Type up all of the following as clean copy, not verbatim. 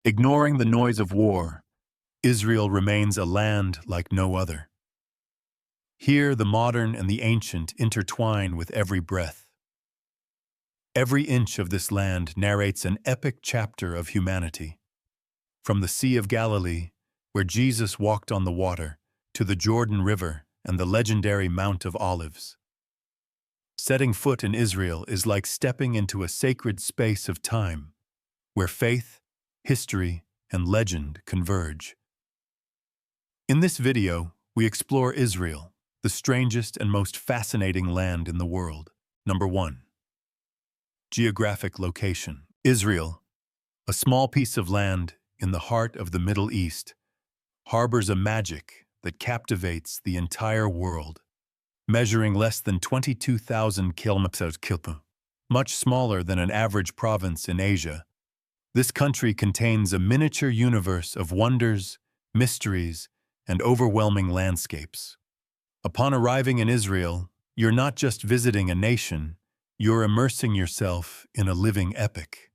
Ignoring the noise of war, Israel remains a land like no other. Here, the modern and the ancient intertwine with every breath. Every inch of this land narrates an epic chapter of humanity. From the Sea of Galilee, where Jesus walked on the water, to the Jordan River and the legendary Mount of Olives. Setting foot in Israel is like stepping into a sacred space of time, where faith, history, and legend converge. In this video, we explore Israel, the strangest and most fascinating land in the world. Number 1. Geographic location. Israel, a small piece of land in the heart of the Middle East, harbors a magic that captivates the entire world. Measuring less than 22,000 kilometers, much smaller than an average province in Asia, this country contains a miniature universe of wonders, mysteries, and overwhelming landscapes. Upon arriving in Israel, you're not just visiting a nation, you're immersing yourself in a living epic.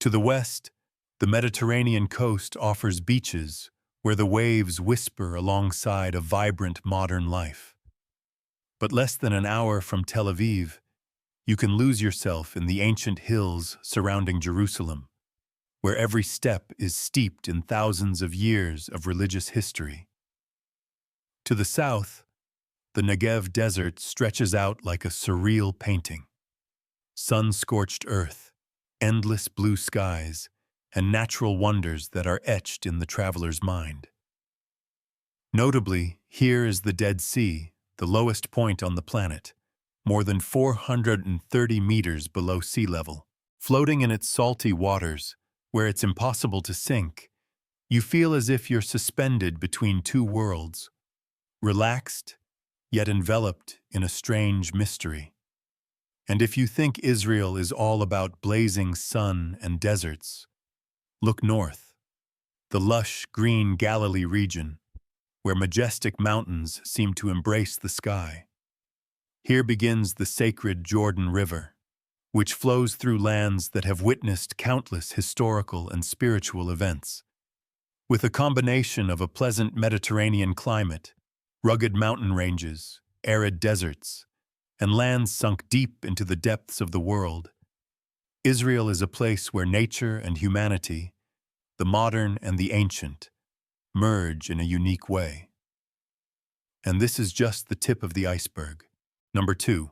To the west, the Mediterranean coast offers beaches where the waves whisper alongside a vibrant modern life. But less than an hour from Tel Aviv, you can lose yourself in the ancient hills surrounding Jerusalem, where every step is steeped in thousands of years of religious history. To the south, the Negev desert stretches out like a surreal painting. Sun-scorched earth, endless blue skies, and natural wonders that are etched in the traveler's mind. Notably, here is the Dead Sea, the lowest point on the planet, more than 430 meters below sea level. Floating in its salty waters, where it's impossible to sink, you feel as if you're suspended between two worlds, relaxed, yet enveloped in a strange mystery. And if you think Israel is all about blazing sun and deserts, look north, the lush green Galilee region, where majestic mountains seem to embrace the sky. Here begins the sacred Jordan River, which flows through lands that have witnessed countless historical and spiritual events. With a combination of a pleasant Mediterranean climate, rugged mountain ranges, arid deserts, and lands sunk deep into the depths of the world, Israel is a place where nature and humanity, the modern and the ancient, merge in a unique way. And this is just the tip of the iceberg. Number 2.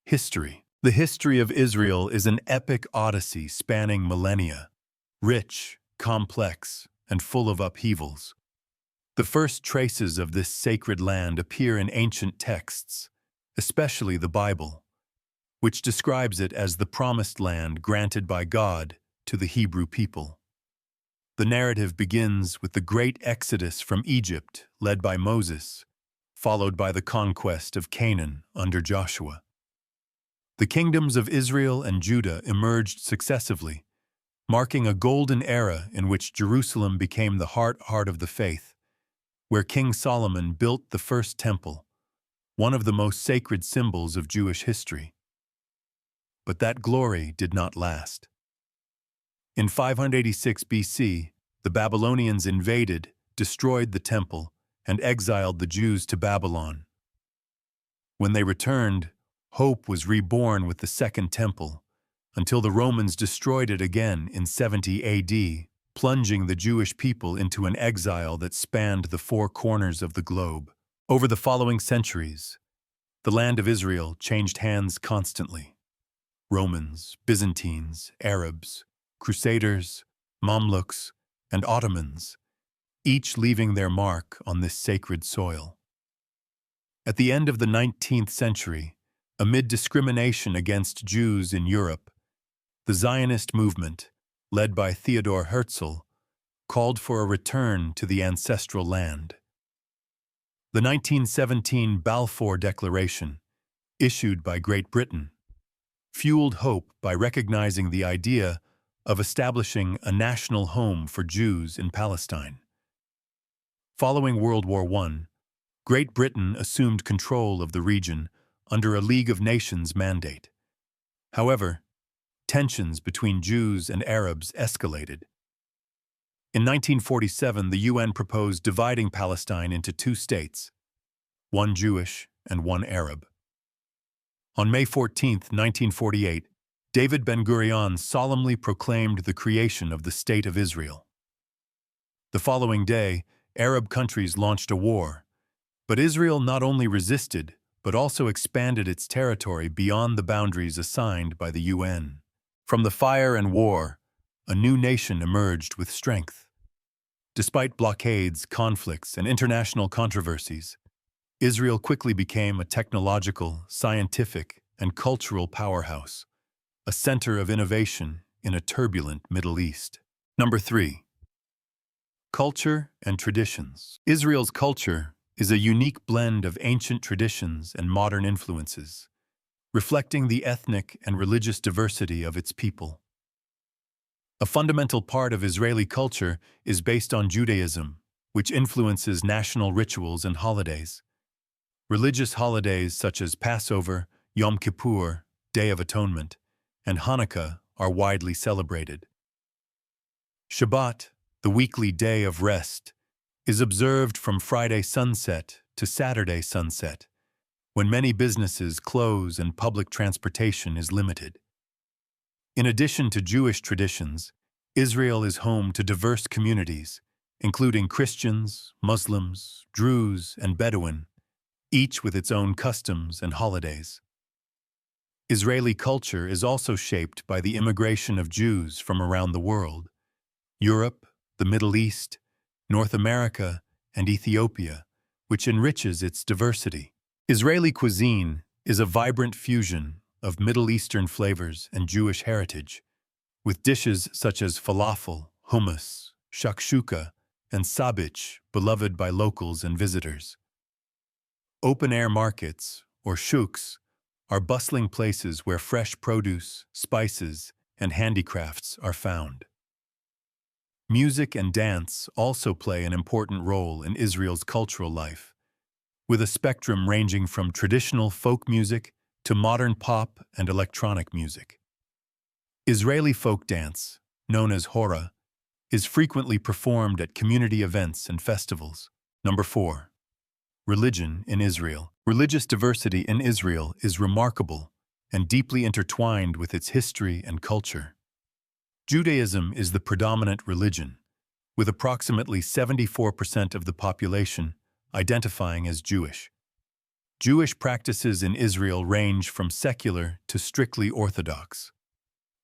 History. The history of Israel is an epic odyssey spanning millennia, rich, complex, and full of upheavals. The first traces of this sacred land appear in ancient texts, especially the Bible, which describes it as the promised land granted by God to the Hebrew people. The narrative begins with the great exodus from Egypt led by Moses, followed by the conquest of Canaan under Joshua. The kingdoms of Israel and Judah emerged successively, marking a golden era in which Jerusalem became the heart of the faith, where King Solomon built the first temple, one of the most sacred symbols of Jewish history. But that glory did not last. In 586 BC, the Babylonians invaded, destroyed the temple, and exiled the Jews to Babylon. When they returned, hope was reborn with the Second Temple, until the Romans destroyed it again in 70 AD, plunging the Jewish people into an exile that spanned the four corners of the globe. Over the following centuries, the land of Israel changed hands constantly. Romans, Byzantines, Arabs, Crusaders, Mamluks, and Ottomans, each leaving their mark on this sacred soil. At the end of the 19th century, amid discrimination against Jews in Europe, the Zionist movement, led by Theodor Herzl, called for a return to the ancestral land. The 1917 Balfour Declaration, issued by Great Britain, fueled hope by recognizing the idea of establishing a national home for Jews in Palestine. Following World War I, Great Britain assumed control of the region under a League of Nations mandate. However, tensions between Jews and Arabs escalated. In 1947, the UN proposed dividing Palestine into two states, one Jewish and one Arab. On May 14, 1948, David Ben-Gurion solemnly proclaimed the creation of the State of Israel. The following day, Arab countries launched a war, but Israel not only resisted, but also expanded its territory beyond the boundaries assigned by the UN. From the fire and war, a new nation emerged with strength. Despite blockades, conflicts, and international controversies, Israel quickly became a technological, scientific, and cultural powerhouse, a center of innovation in a turbulent Middle East. Number 3. Culture and traditions. Israel's culture is a unique blend of ancient traditions and modern influences, reflecting the ethnic and religious diversity of its people. A fundamental part of Israeli culture is based on Judaism, which influences national rituals and holidays. Religious holidays such as Passover, Yom Kippur, Day of Atonement, and Hanukkah are widely celebrated. Shabbat, the weekly day of rest, is observed from Friday sunset to Saturday sunset, when many businesses close and public transportation is limited. In addition to Jewish traditions, Israel is home to diverse communities, including Christians, Muslims, Druze, and Bedouin, each with its own customs and holidays. Israeli culture is also shaped by the immigration of Jews from around the world: Europe, the Middle East, North America, and Ethiopia, which enriches its diversity. Israeli cuisine is a vibrant fusion of Middle Eastern flavors and Jewish heritage, with dishes such as falafel, hummus, shakshuka, and sabich beloved by locals and visitors. Open-air markets, or shuks, are bustling places where fresh produce, spices, and handicrafts are found. Music and dance also play an important role in Israel's cultural life, with a spectrum ranging from traditional folk music to modern pop and electronic music. Israeli folk dance, known as hora, is frequently performed at community events and festivals. Number 4. Religion in Israel. Religious diversity in Israel is remarkable and deeply intertwined with its history and culture. Judaism is the predominant religion, with approximately 74% of the population identifying as Jewish. Jewish practices in Israel range from secular to strictly Orthodox.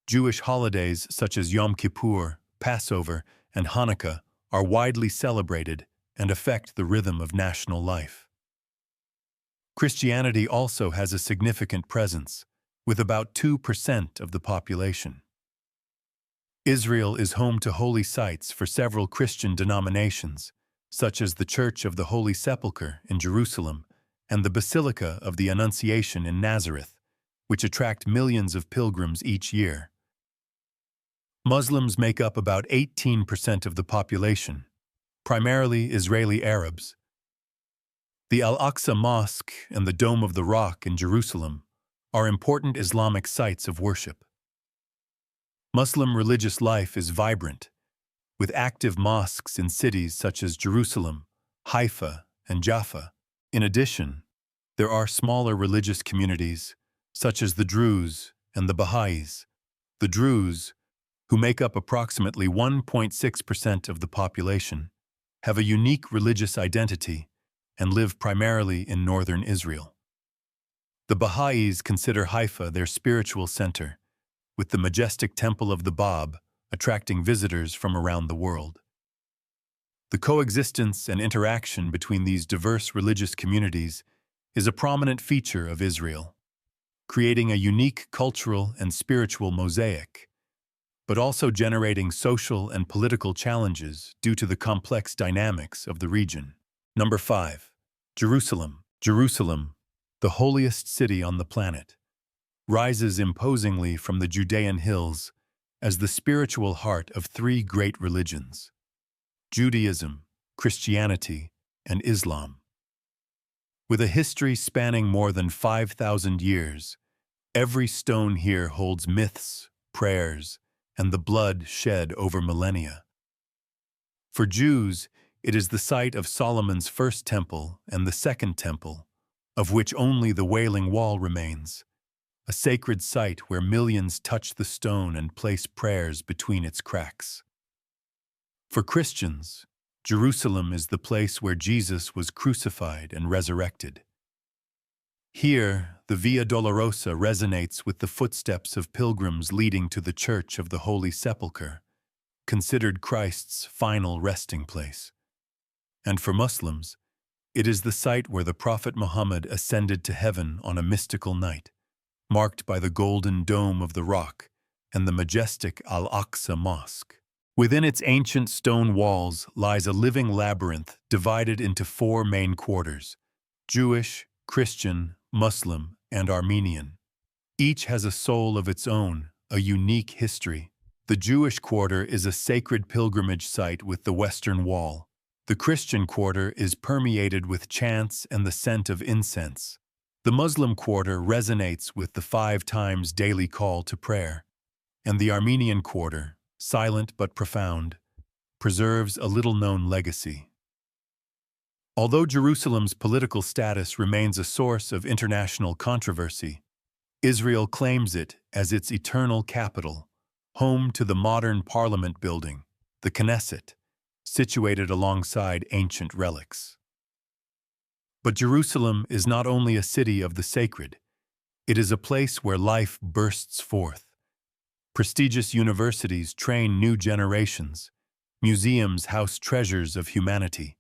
Jewish holidays such as Yom Kippur, Passover, and Hanukkah are widely celebrated and affect the rhythm of national life. Christianity also has a significant presence, with about 2% of the population. Israel is home to holy sites for several Christian denominations, such as the Church of the Holy Sepulchre in Jerusalem and the Basilica of the Annunciation in Nazareth, which attract millions of pilgrims each year. Muslims make up about 18% of the population, primarily Israeli Arabs. The Al-Aqsa Mosque and the Dome of the Rock in Jerusalem are important Islamic sites of worship. Muslim religious life is vibrant, with active mosques in cities such as Jerusalem, Haifa, and Jaffa. In addition, there are smaller religious communities, such as the Druze and the Baha'is. The Druze, who make up approximately 1.6% of the population, have a unique religious identity and live primarily in northern Israel. The Baha'is consider Haifa their spiritual center, with the majestic Temple of the Bab attracting visitors from around the world. The coexistence and interaction between these diverse religious communities is a prominent feature of Israel, creating a unique cultural and spiritual mosaic, but also generating social and political challenges due to the complex dynamics of the region. Number 5. Jerusalem. Jerusalem, the holiest city on the planet, rises imposingly from the Judean hills as the spiritual heart of three great religions: Judaism, Christianity, and Islam. With a history spanning more than 5,000 years, every stone here holds myths, prayers, and the blood shed over millennia. For Jews, it is the site of Solomon's first temple and the second temple, of which only the Wailing Wall remains, a sacred site where millions touch the stone and place prayers between its cracks. For Christians, Jerusalem is the place where Jesus was crucified and resurrected. Here, the Via Dolorosa resonates with the footsteps of pilgrims leading to the Church of the Holy Sepulchre, considered Christ's final resting place. And for Muslims, it is the site where the Prophet Muhammad ascended to heaven on a mystical night, marked by the golden dome of the Rock and the majestic Al-Aqsa Mosque. Within its ancient stone walls lies a living labyrinth divided into 4 main quarters: Jewish, Christian, Muslim, and Armenian. Each has a soul of its own, a unique history. The Jewish quarter is a sacred pilgrimage site with the Western Wall. The Christian quarter is permeated with chants and the scent of incense. The Muslim quarter resonates with the 5 times daily call to prayer. And the Armenian quarter, silent but profound, preserves a little-known legacy. Although Jerusalem's political status remains a source of international controversy, Israel claims it as its eternal capital, home to the modern parliament building, the Knesset, situated alongside ancient relics. But Jerusalem is not only a city of the sacred, it is a place where life bursts forth. Prestigious universities train new generations, museums house treasures of humanity,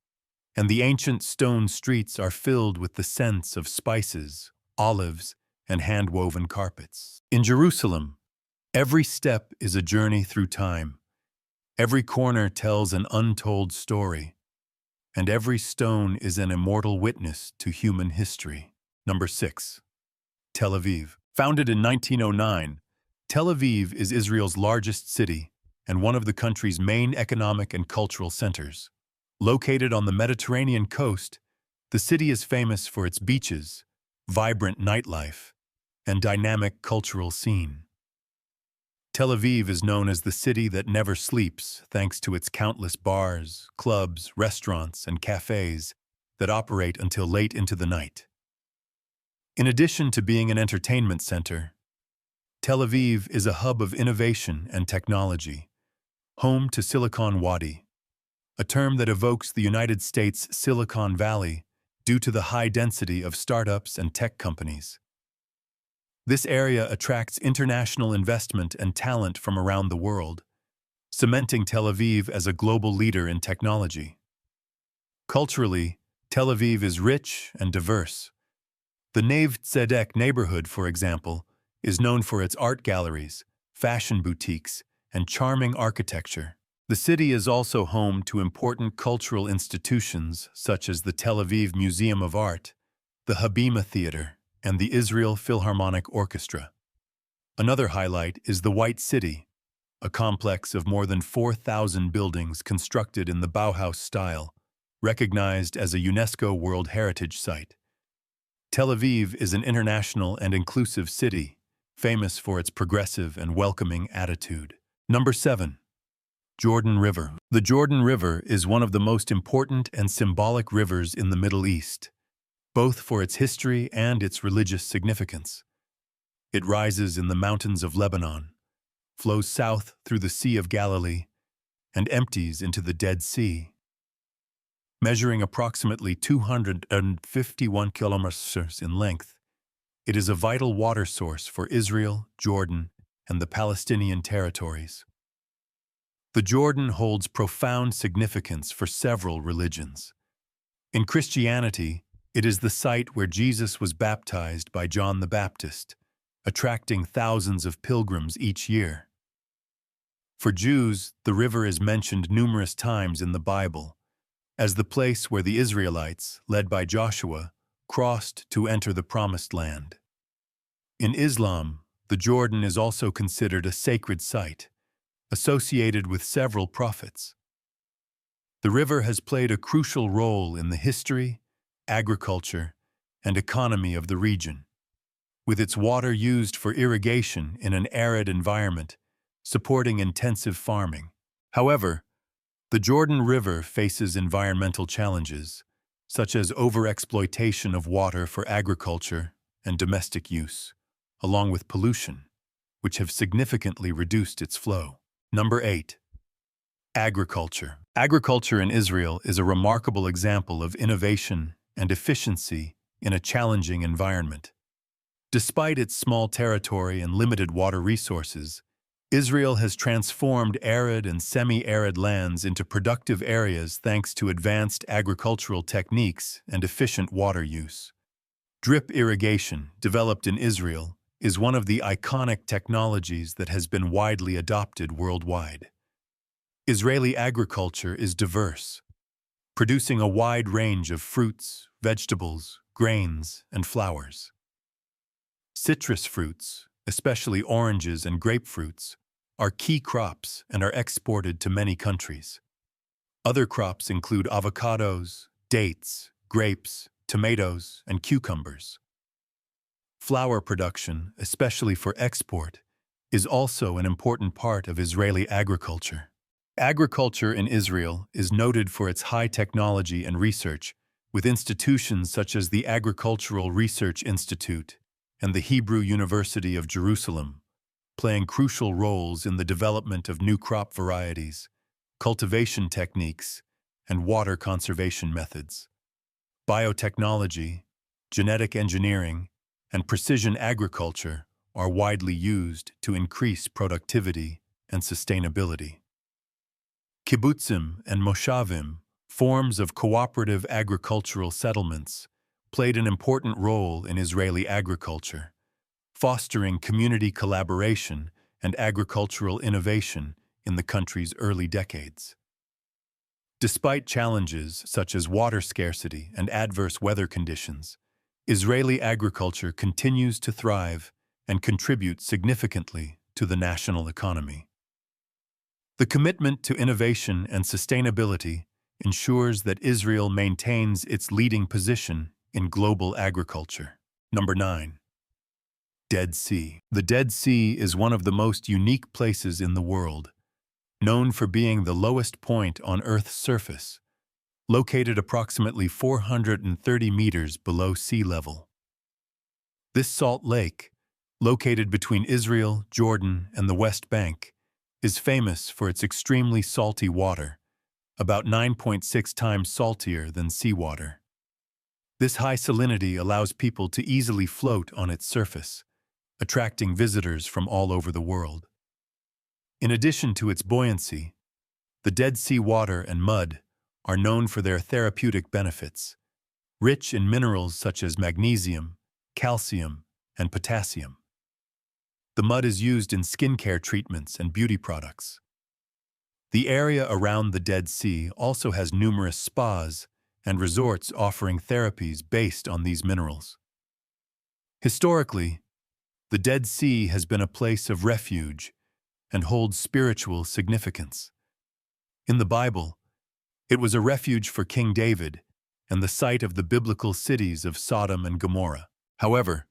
and the ancient stone streets are filled with the scents of spices, olives, and hand-woven carpets. In Jerusalem, every step is a journey through time. Every corner tells an untold story, and every stone is an immortal witness to human history. Number 6. Tel Aviv. Founded in 1909, Tel Aviv is Israel's largest city and one of the country's main economic and cultural centers. Located on the Mediterranean coast, the city is famous for its beaches, vibrant nightlife, and dynamic cultural scene. Tel Aviv is known as the city that never sleeps thanks to its countless bars, clubs, restaurants, and cafes that operate until late into the night. In addition to being an entertainment center, Tel Aviv is a hub of innovation and technology, home to Silicon Wadi, a term that evokes the United States' Silicon Valley due to the high density of startups and tech companies. This area attracts international investment and talent from around the world, cementing Tel Aviv as a global leader in technology. Culturally, Tel Aviv is rich and diverse. The Neve Tzedek neighborhood, for example, is known for its art galleries, fashion boutiques, and charming architecture. The city is also home to important cultural institutions such as the Tel Aviv Museum of Art, the Habima Theater, and the Israel Philharmonic Orchestra. Another highlight is the White City, a complex of more than 4,000 buildings constructed in the Bauhaus style, recognized as a UNESCO World Heritage Site. Tel Aviv is an international and inclusive city, famous for its progressive and welcoming attitude. Number 7. Jordan River. The Jordan River is one of the most important and symbolic rivers in the Middle East, both for its history and its religious significance. It rises in the mountains of Lebanon, flows south through the Sea of Galilee, and empties into the Dead Sea. Measuring approximately 251 kilometers in length, it is a vital water source for Israel, Jordan, and the Palestinian territories. The Jordan holds profound significance for several religions. In Christianity, it is the site where Jesus was baptized by John the Baptist, attracting thousands of pilgrims each year. For Jews, the river is mentioned numerous times in the Bible as the place where the Israelites, led by Joshua, crossed to enter the Promised Land. In Islam, the Jordan is also considered a sacred site, associated with several prophets. The river has played a crucial role in the history, agriculture, and economy of the region. with its water used for irrigation in an arid environment, supporting intensive farming. However, the Jordan River faces environmental challenges, such as overexploitation of water for agriculture and domestic use, along with pollution, which have significantly reduced its flow. Number 8. Agriculture. Agriculture in Israel is a remarkable example of innovation and efficiency in a challenging environment. Despite its small territory and limited water resources, Israel has transformed arid and semi-arid lands into productive areas thanks to advanced agricultural techniques and efficient water use. Drip irrigation, developed in Israel, is one of the iconic technologies that has been widely adopted worldwide. Israeli agriculture is diverse, producing a wide range of fruits, vegetables, grains, and flowers. Citrus fruits, especially oranges and grapefruits, are key crops and are exported to many countries. Other crops include avocados, dates, grapes, tomatoes, and cucumbers. Flour production, especially for export, is also an important part of Israeli agriculture. Agriculture in Israel is noted for its high technology and research, with institutions such as the Agricultural Research Institute and the Hebrew University of Jerusalem playing crucial roles in the development of new crop varieties, cultivation techniques, and water conservation methods. Biotechnology, genetic engineering, and precision agriculture are widely used to increase productivity and sustainability. Kibbutzim and moshavim, forms of cooperative agricultural settlements, played an important role in Israeli agriculture, fostering community collaboration and agricultural innovation in the country's early decades. Despite challenges such as water scarcity and adverse weather conditions, Israeli agriculture continues to thrive and contribute significantly to the national economy. The commitment to innovation and sustainability ensures that Israel maintains its leading position in global agriculture. Number 9. Dead Sea. The Dead Sea is one of the most unique places in the world, known for being the lowest point on Earth's surface, located approximately 430 meters below sea level. This salt lake, located between Israel, Jordan, and the West Bank, is famous for its extremely salty water, about 9.6 times saltier than seawater. This high salinity allows people to easily float on its surface, attracting visitors from all over the world. In addition to its buoyancy, the Dead Sea water and mud are known for their therapeutic benefits, rich in minerals such as magnesium, calcium, and potassium. The mud is used in skincare treatments and beauty products. The area around the Dead Sea also has numerous spas and resorts offering therapies based on these minerals. Historically, the Dead Sea has been a place of refuge and holds spiritual significance. In the Bible, it was a refuge for King David and the site of the biblical cities of Sodom and Gomorrah. However,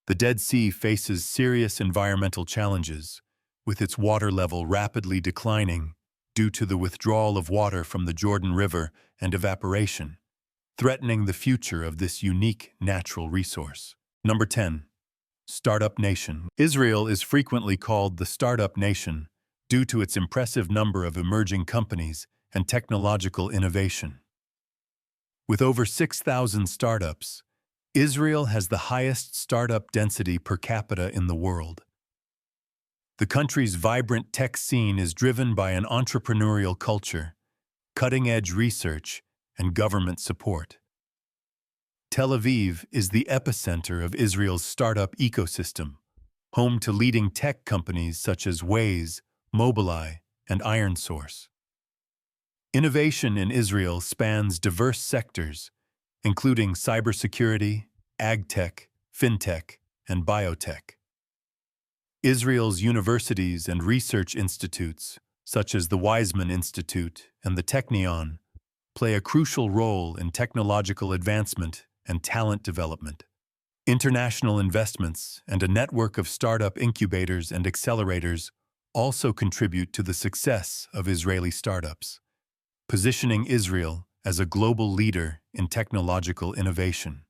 the Dead Sea faces serious environmental challenges, with its water level rapidly declining due to the withdrawal of water from the Jordan River and evaporation, threatening the future of this unique natural resource. Number 10. Startup Nation. Israel is frequently called the Startup Nation due to its impressive number of emerging companies and technological innovation. With over 6,000 startups, Israel has the highest startup density per capita in the world. The country's vibrant tech scene is driven by an entrepreneurial culture, cutting-edge research, and government support. Tel Aviv is the epicenter of Israel's startup ecosystem, home to leading tech companies such as Waze, Mobileye, and IronSource. Innovation in Israel spans diverse sectors, including cybersecurity, agtech, fintech, and biotech. Israel's universities and research institutes, such as the Weizmann Institute and the Technion, play a crucial role in technological advancement and talent development. International investments and a network of startup incubators and accelerators also contribute to the success of Israeli startups, positioning Israel as a global leader in technological innovation.